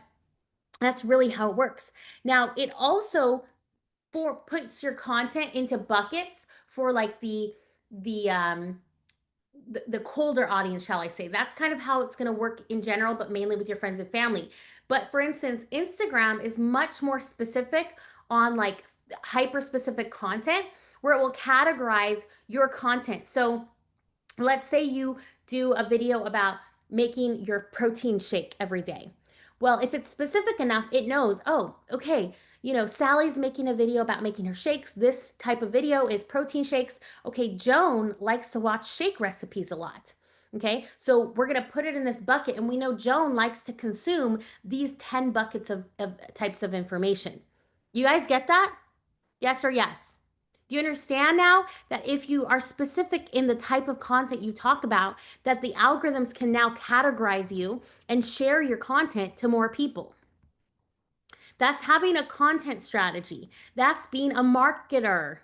that's really how it works. Now, it also puts your content into buckets for like the colder audience, shall I say. That's kind of how it's going to work in general, but mainly with your friends and family. But for instance, Instagram is much more specific on like hyper specific content, where it will categorize your content. So let's say you do a video about making your protein shake every day. Well, if it's specific enough, it knows, oh, okay, Sally's making a video about making her shakes. This type of video is protein shakes. Okay, Joan likes to watch shake recipes a lot. Okay, so we're going to put it in this bucket, and we know Joan likes to consume these 10 buckets of types of information. You guys get that? Yes or yes? Do you understand now that if you are specific in the type of content you talk about, that the algorithms can now categorize you and share your content to more people? That's having a content strategy. That's being a marketer,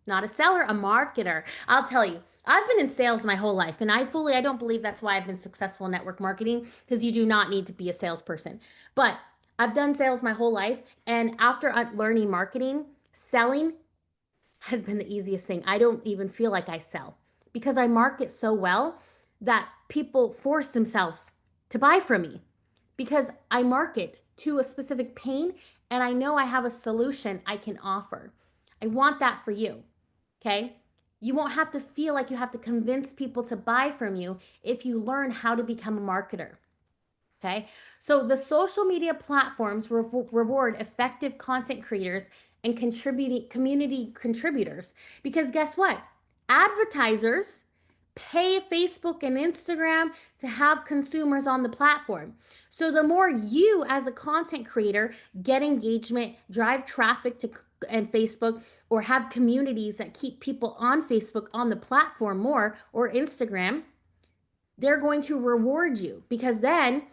not a seller, a marketer. I'll tell you, I've been in sales my whole life, and I don't believe that's why I've been successful in network marketing, because you do not need to be a salesperson. But I've done sales my whole life, and after learning marketing, selling has been the easiest thing. I don't even feel like I sell, because I market so well that people force themselves to buy from me, because I market to a specific pain, and I know I have a solution I can offer. I want that for you. Okay. You won't have to feel like you have to convince people to buy from you if you learn how to become a marketer. Okay. So the social media platforms reward effective content creators and contributing community contributors because guess what? Advertisers pay Facebook and Instagram to have consumers on the platform. So the more you as a content creator get engagement, drive traffic to and Facebook or have communities that keep people on Facebook on the platform more or Instagram, they're going to reward you because then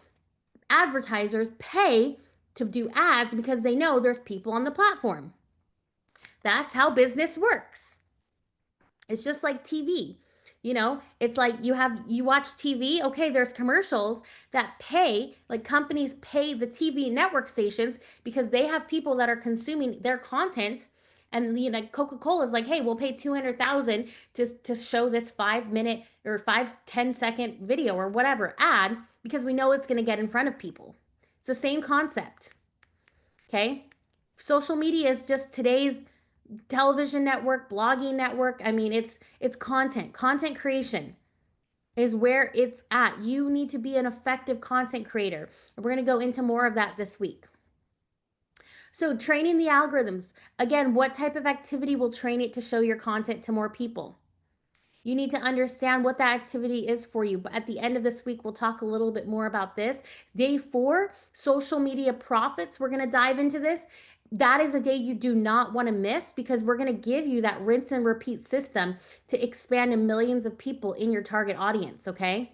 advertisers pay to do ads because they know there's people on the platform. That's how business works. It's just like TV. It's like you watch TV, okay, there's commercials that pay, like companies pay the TV network stations because they have people that are consuming their content. And Coca-Cola is like, hey, we'll pay 200,000 to show this 5 minute or 5-10 second video or whatever ad because we know it's going to get in front of people. It's the same concept. Okay. Social media is just today's television network, blogging network. I mean, it's content creation is where it's at. You need to be an effective content creator. And we're going to go into more of that this week. So training the algorithms, again, what type of activity will train it to show your content to more people? You need to understand what that activity is for you. But at the end of this week, we'll talk a little bit more about this. Day 4, social media profits. We're going to dive into this. That is a day you do not want to miss because we're going to give you that rinse and repeat system to expand to millions of people in your target audience, okay?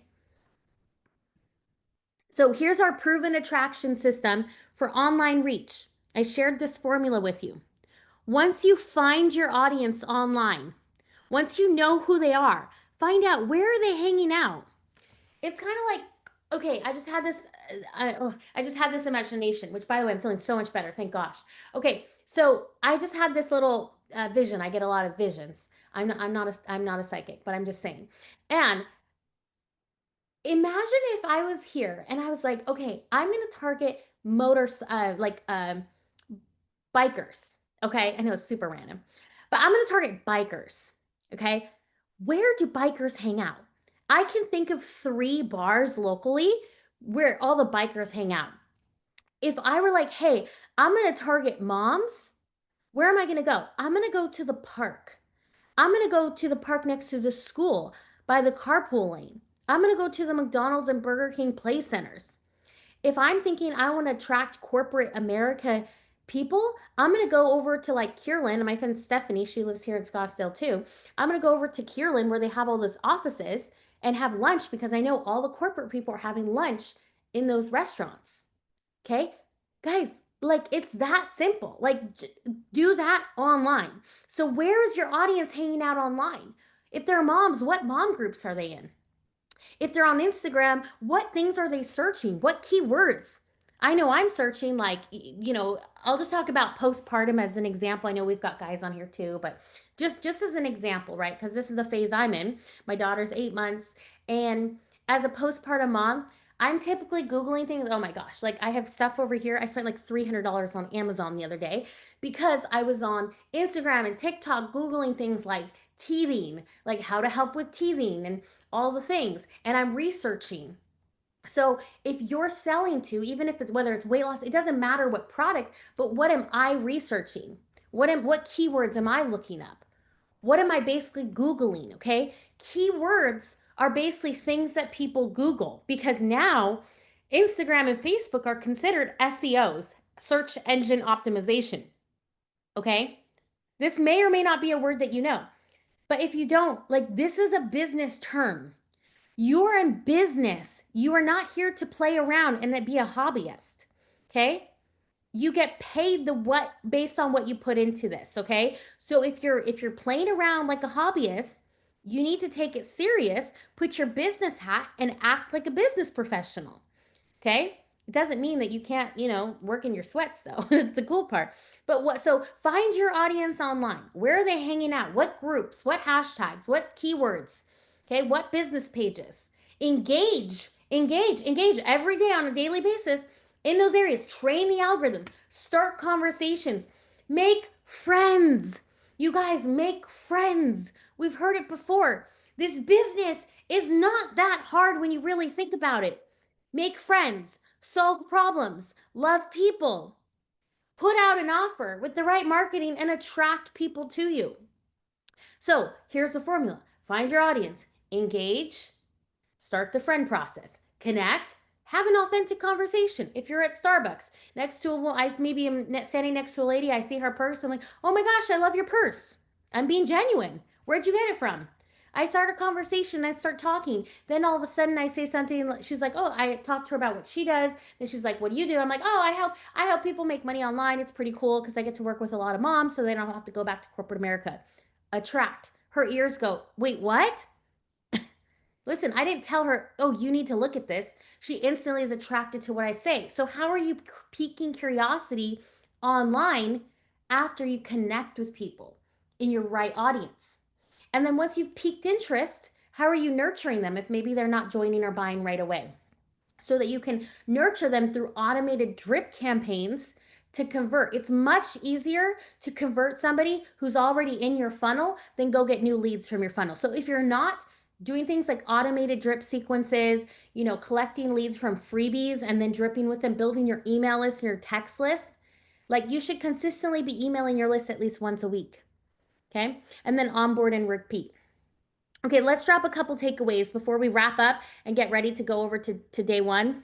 So here's our proven attraction system for online reach. I shared this formula with you. Once you find your audience online, once you know who they are, find out where are they hanging out. It's kind of like, okay, I just had this imagination, which by the way, I'm feeling so much better. Thank gosh. Okay, so I just had this little vision. I get a lot of visions. I'm not a psychic, but I'm just saying. And imagine if I was here and I was like, okay, I'm going to target bikers. Okay, I know it's super random, but I'm going to target bikers. Okay, where do bikers hang out? I can think of 3 bars locally where all the bikers hang out. If I were like, hey, I'm going to target moms, where am I going to go? I'm going to go to the park. I'm going to go to the park next to the school by the carpool lane. I'm going to go to the McDonald's and Burger King play centers. If I'm thinking I want to attract corporate America people, I'm going to go over to like Kierland. And my friend Stephanie, she lives here in Scottsdale too. I'm going to go over to Kierland where they have all those offices and have lunch because I know all the corporate people are having lunch in those restaurants. Okay. Guys, like it's that simple. Like do that online. So where is your audience hanging out online? If they're moms, what mom groups are they in? If they're on Instagram, what things are they searching? What keywords? I know I'm searching like, I'll just talk about postpartum as an example. I know we've got guys on here too, but just as an example, right? Because this is the phase I'm in. My daughter's 8 months. And as a postpartum mom, I'm typically Googling things. Oh my gosh. Like I have stuff over here. I spent like $300 on Amazon the other day because I was on Instagram and TikTok Googling things like teething, like how to help with teething and all the things. And I'm researching. So if you're selling to, even if it's whether it's weight loss, it doesn't matter what product, but what am I researching? What keywords am I looking up? What am I basically Googling? Okay. Keywords are basically things that people Google because now Instagram and Facebook are considered SEOs, search engine optimization. Okay. This may or may not be a word that you know, but if you don't, like, this is a business term. You're in business. You are not here to play around and be a hobbyist. Okay? You get paid the what based on what you put into this, okay? So if you're playing around like a hobbyist, you need to take it serious, put your business hat and act like a business professional. Okay? It doesn't mean that you can't, work in your sweats though. It's the cool part. But so find your audience online. Where are they hanging out? What groups? What hashtags? What keywords? Okay? What business pages? Engage every day on a daily basis in those areas. Train the algorithm. Start conversations. Make friends. You guys make friends. We've heard it before. This business is not that hard when you really think about it. Make friends, solve problems, love people, put out an offer with the right marketing and attract people to you. So here's the formula: find your audience, engage, start the friend process, connect, have an authentic conversation. If you're at Starbucks next to a, well, I maybe am standing next to a lady, I see her purse, I'm like, oh my gosh, I love your purse. I'm being genuine. Where'd you get it from? I start a conversation, I start talking. Then all of a sudden I say something, she's like, oh, I talked to her about what she does. Then she's like, what do you do? I'm like, oh, I help people make money online. It's pretty cool because I get to work with a lot of moms so they don't have to go back to corporate America. Attract. Her ears go, wait, what? Listen, I didn't tell her, oh, you need to look at this. She instantly is attracted to what I say. So, how are you piquing curiosity online after you connect with people in your right audience? And then once you've piqued interest, how are you nurturing them if maybe they're not joining or buying right away? So that you can nurture them through automated drip campaigns to convert. It's much easier to convert somebody who's already in your funnel than go get new leads from your funnel. So if you're not doing things like automated drip sequences, collecting leads from freebies and then dripping with them, building your email list and your text list, like you should consistently be emailing your list at least once a week. Okay. And then onboard and repeat. Okay, let's drop a couple takeaways before we wrap up and get ready to go over to day one.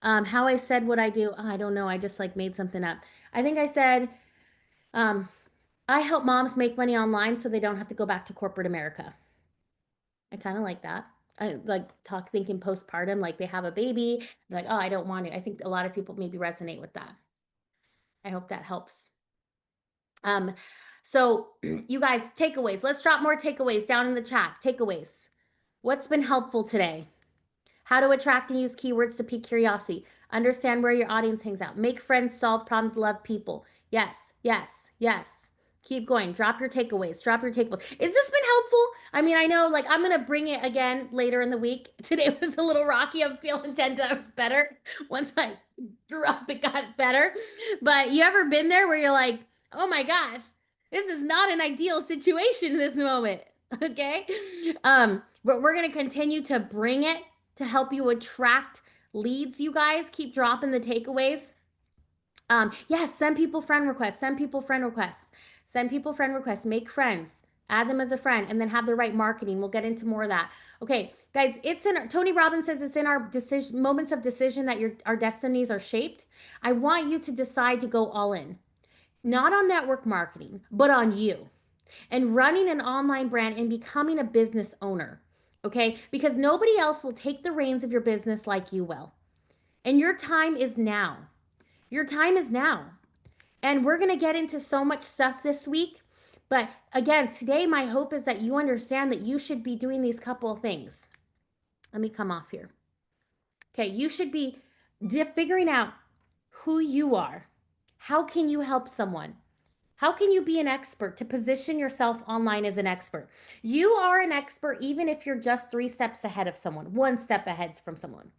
How I said what I do, I don't know. I just like made something up. I think I said, um, I help moms make money online so they don't have to go back to corporate America. I kind of like that. I like thinking postpartum, like they have a baby, like, oh, I don't want it. I think a lot of people maybe resonate with that. I hope that helps. Um, so you guys, takeaways. Let's drop more takeaways down in the chat. Takeaways. What's been helpful today? How to attract and use keywords to pique curiosity. Understand where your audience hangs out. Make friends, solve problems, love people. Yes, yes, yes. Keep going. Drop your takeaways. Drop your takeaways. Is this been helpful? I mean, I know like I'm going to bring it again later in the week. Today was a little rocky. I'm feeling 10 times better. Once I grew up, it got better. But you ever been there where you're like, oh my gosh, this is not an ideal situation in this moment. Okay. But we're going to continue to bring it to help you attract leads. You guys keep dropping the takeaways. Yes, send people friend requests, send people friend requests, send people friend requests, make friends, add them as a friend, and then have the right marketing. We'll get into more of that. Okay, guys, it's in Tony Robbins says it's in our decision moments of decision that our destinies are shaped. I want you to decide to go all in, not on network marketing, but on you and running an online brand and becoming a business owner. Okay, because nobody else will take the reins of your business like you will. And your time is now. Your time is now. And we're going to get into so much stuff this week. But again, today, my hope is that you understand that you should be doing these couple of things. Let me come off here. Okay, you should be figuring out who you are. How can you help someone? How can you be an expert to position yourself online as an expert? You are an expert even if you're just 3 steps ahead of someone, 1 step ahead from someone.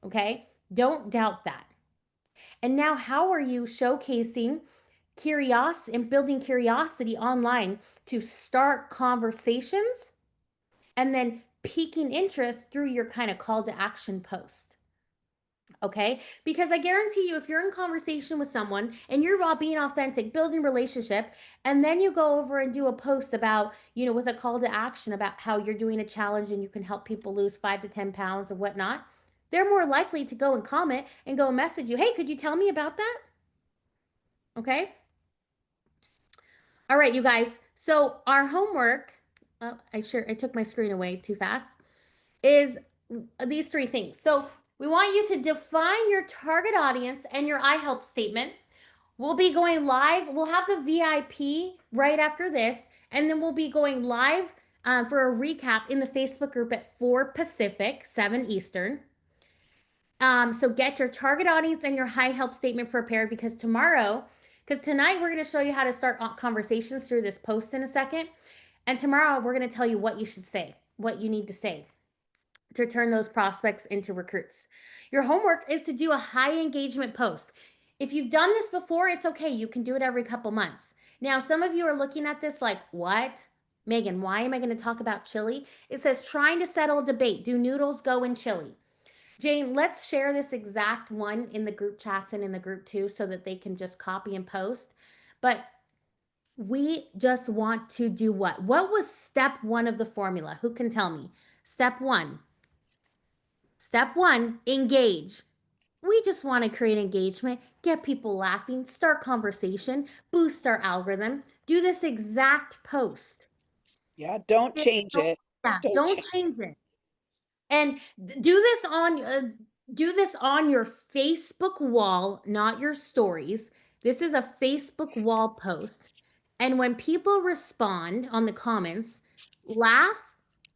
Okay? Don't doubt that. And now, how are you showcasing curiosity and building curiosity online to start conversations and then piquing interest through your kind of call to action post? Okay, because I guarantee you, if you're in conversation with someone and you're about being authentic, building relationship, and then you go over and do a post about, with a call to action about how you're doing a challenge and you can help people lose 5 to 10 pounds or whatnot, they're more likely to go and comment and go message you, hey, could you tell me about that? Okay. All right, you guys. So our homework, I took my screen away too fast, is these 3 things. So we want you to define your target audience and your I help statement. We'll be going live. We'll have the VIP right after this, and then we'll be going live for a recap in the Facebook group at 4 Pacific, 7 Eastern. So get your target audience and your high help statement prepared because tonight we're going to show you how to start conversations through this post in a second. And tomorrow we're going to tell you what you should say, what you need to say to turn those prospects into recruits. Your homework is to do a high engagement post. If you've done this before, it's okay. You can do it every couple months. Now, some of you are looking at this like, what? Megan, why am I going to talk about chili? It says, trying to settle a debate. Do noodles go in chili? Jane, let's share this exact one in the group chats and in the group too so that they can just copy and post. But we just want to do what? What was step one of the formula? Who can tell me? Step one. Step one, engage. We just want to create engagement, get people laughing, start conversation, boost our algorithm. Do this exact post. Yeah, don't change Don't, it. yeah, Don't don't change. change it. And do this on your Facebook wall, not your stories. This is a Facebook wall post. And when people respond on the comments, laugh,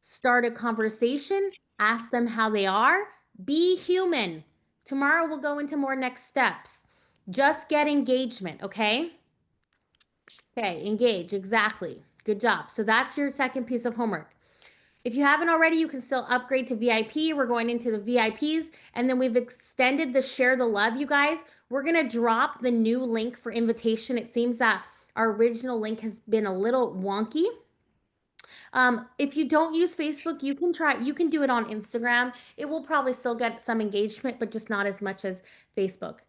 start a conversation, ask them how they are, be human. Tomorrow we'll go into more next steps. Just get engagement, okay? Okay, engage, exactly. Good job. So that's your second piece of homework. If you haven't already, you can still upgrade to VIP. We're going into the VIPs, and then we've extended the share the love, you guys. We're going to drop the new link for invitation. It seems that our original link has been a little wonky. If you don't use Facebook, you can do it on Instagram. It will probably still get some engagement, but just not as much as Facebook.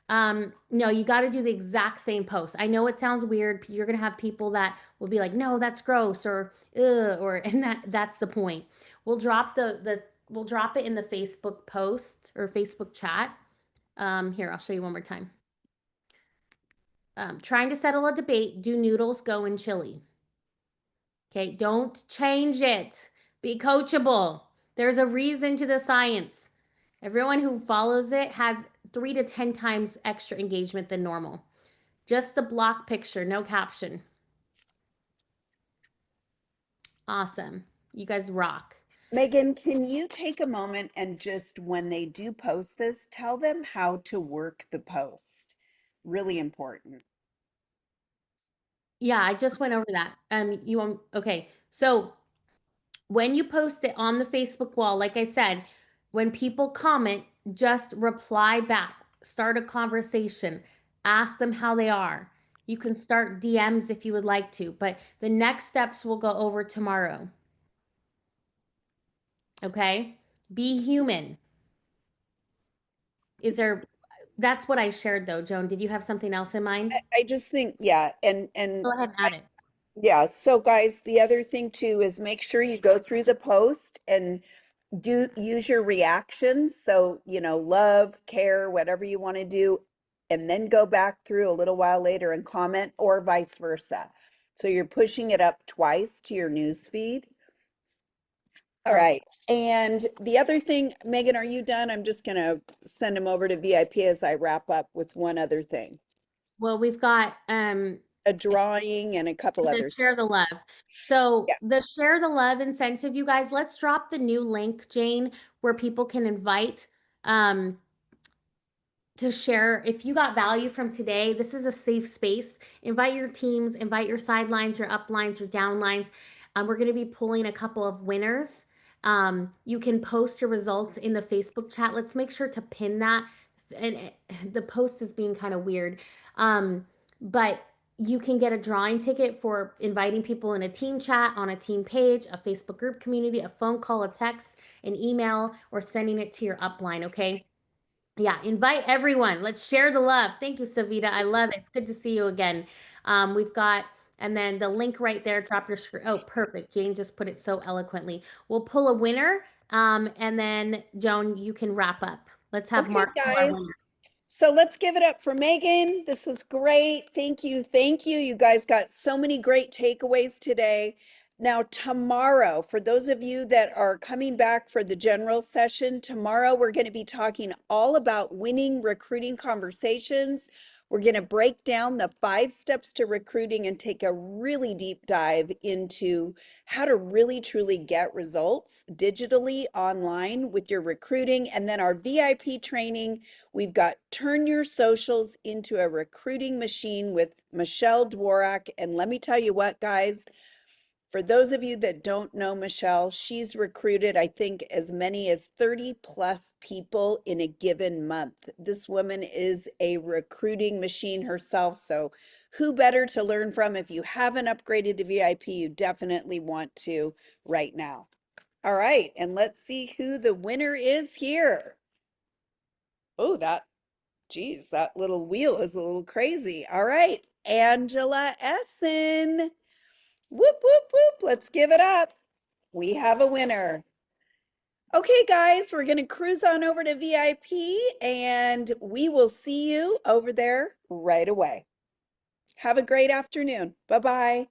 No, you got to do the exact same post. I know it sounds weird. You're gonna have people that will be like, "No, that's gross," or "Ugh," or and that's the point. We'll drop it in the Facebook post or Facebook chat. Here, I'll show you one more time. Trying to settle a debate. Do noodles go in chili? Okay, don't change it. Be coachable. There's a reason to the science. Everyone who follows it has 3 to 10 times extra engagement than normal. Just the block picture, no caption. Awesome. You guys rock. Megan, can you take a moment and just when they do post this, tell them how to work the post? Really important. Yeah, I just went over that. You want okay. So when you post it on the Facebook wall, like I said, when people comment, just reply back, start a conversation, ask them how they are. You can start DMs if you would like to, but the next steps we'll go over tomorrow. Okay? Be human. Is there, that's what I shared though, Joan. Did you have something else in mind? I just think, yeah, and Go ahead and add it. yeah, so guys, the other thing too is make sure you go through the post and do use your reactions. So, love, care, whatever you want to do, and then go back through a little while later and comment or vice versa. So you're pushing it up twice to your news feed. All right. And the other thing, Megan, are you done? I'm just gonna send them over to VIP as I wrap up with one other thing, Well, we've got a drawing and a couple the other share things. the love. So Yeah. the share the love incentive, you guys, let's drop the new link, Jane, where people can invite um to share. If you got value from today, this is a safe space. Invite your teams, invite your sidelines, your uplines, your downlines. We're going to be pulling a couple of winners. You can post your results in the Facebook chat. Let's make sure to pin that. The post is being kind of weird. But you can get a drawing ticket for inviting people in a team chat, on a team page, a Facebook group community, a phone call, a text, an email, or sending it to your upline. Okay. Yeah, invite everyone. Let's share the love. Thank you, Savita. I love it. It's good to see you again. We've got, and then the link right there, drop your screen. Oh, perfect. Jane just put it so eloquently. We'll pull a winner. And then Joan, you can wrap up. Let's have Okay, Mark pull our guys. winner. So let's give it up for Megan. This was great. Thank you. Thank you. You guys got so many great takeaways today. Now, tomorrow, for those of you that are coming back for the general session, tomorrow we're going to be talking all about winning recruiting conversations. We're going to break down the 5 steps to recruiting and take a really deep dive into how to really truly get results digitally online with your recruiting. And then our VIP training. We've got Turn Your Socials into a Recruiting Machine with Michelle Dworak. And let me tell you what, guys, For those of you that don't know Michelle, she's recruited, I think, as many as 30 plus people in a given month. This woman is a recruiting machine herself. So, who better to learn from? If you haven't upgraded to VIP, you definitely want to right now. All right, and let's see who the winner is here. Oh, geez, that little wheel is a little crazy. All right, Angela Essen. Whoop, whoop, whoop. Let's give it up. We have a winner. Okay, guys, we're going to cruise on over to VIP and we will see you over there right away. Have a great afternoon. Bye bye.